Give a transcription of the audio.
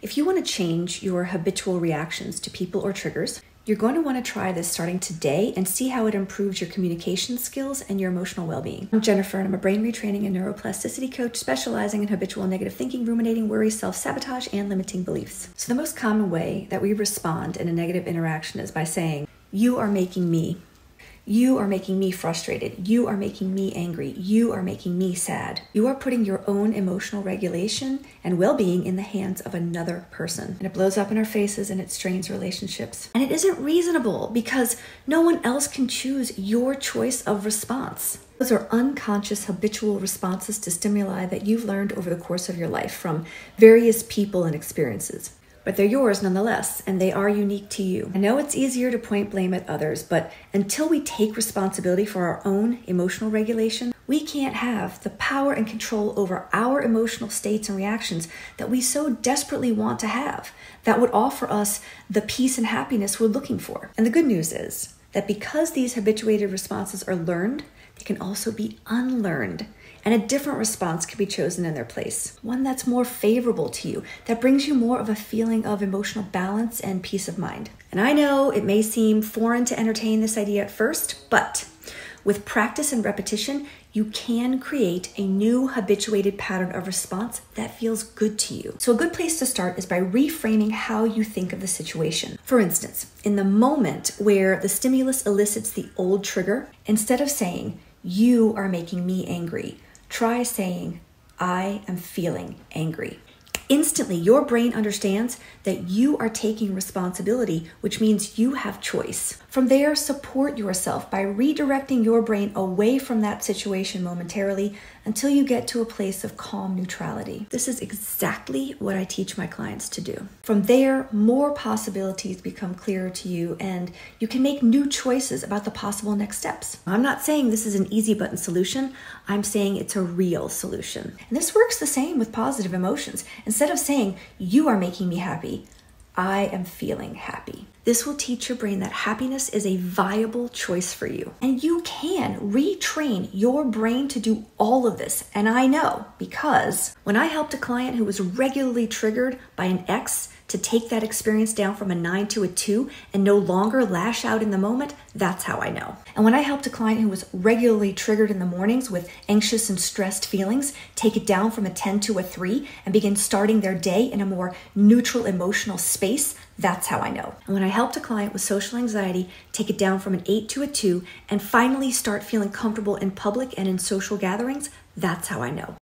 If you want to change your habitual reactions to people or triggers, you're going to want to try this starting today and see how it improves your communication skills and your emotional well-being. I'm Jennifer, and I'm a brain retraining and neuroplasticity coach specializing in habitual negative thinking, ruminating, worry, self-sabotage, and limiting beliefs. So the most common way that we respond in a negative interaction is by saying, "You are making me. You are making me frustrated. You are making me angry. You are making me sad." You are putting your own emotional regulation and well-being in the hands of another person. And it blows up in our faces and it strains relationships. And it isn't reasonable because no one else can choose your choice of response. Those are unconscious habitual responses to stimuli that you've learned over the course of your life from various people and experiences. But they're yours nonetheless, and they are unique to you. I know it's easier to point blame at others, but until we take responsibility for our own emotional regulation, we can't have the power and control over our emotional states and reactions that we so desperately want to have, that would offer us the peace and happiness we're looking for. And the good news is that because these habituated responses are learned, they can also be unlearned. And a different response can be chosen in their place. One that's more favorable to you, that brings you more of a feeling of emotional balance and peace of mind. And I know it may seem foreign to entertain this idea at first, but with practice and repetition, you can create a new habituated pattern of response that feels good to you. So a good place to start is by reframing how you think of the situation. For instance, in the moment where the stimulus elicits the old trigger, instead of saying, "You are making me angry," try saying, "I am feeling angry." Instantly, your brain understands that you are taking responsibility, which means you have choice. From there, support yourself by redirecting your brain away from that situation momentarily until you get to a place of calm neutrality. This is exactly what I teach my clients to do. From there, more possibilities become clearer to you, and you can make new choices about the possible next steps. I'm not saying this is an easy button solution. I'm saying it's a real solution. And this works the same with positive emotions. Instead of saying, "You are making me happy," "I am feeling happy." This will teach your brain that happiness is a viable choice for you. And you can retrain your brain to do all of this. And I know, because when I helped a client who was regularly triggered by an ex to take that experience down from a 9 to a 2 and no longer lash out in the moment, that's how I know. And when I helped a client who was regularly triggered in the mornings with anxious and stressed feelings, take it down from a 10 to a 3 and begin starting their day in a more neutral emotional space, that's how I know. And when I helped a client with social anxiety, take it down from an 8 to a 2 and finally start feeling comfortable in public and in social gatherings, that's how I know.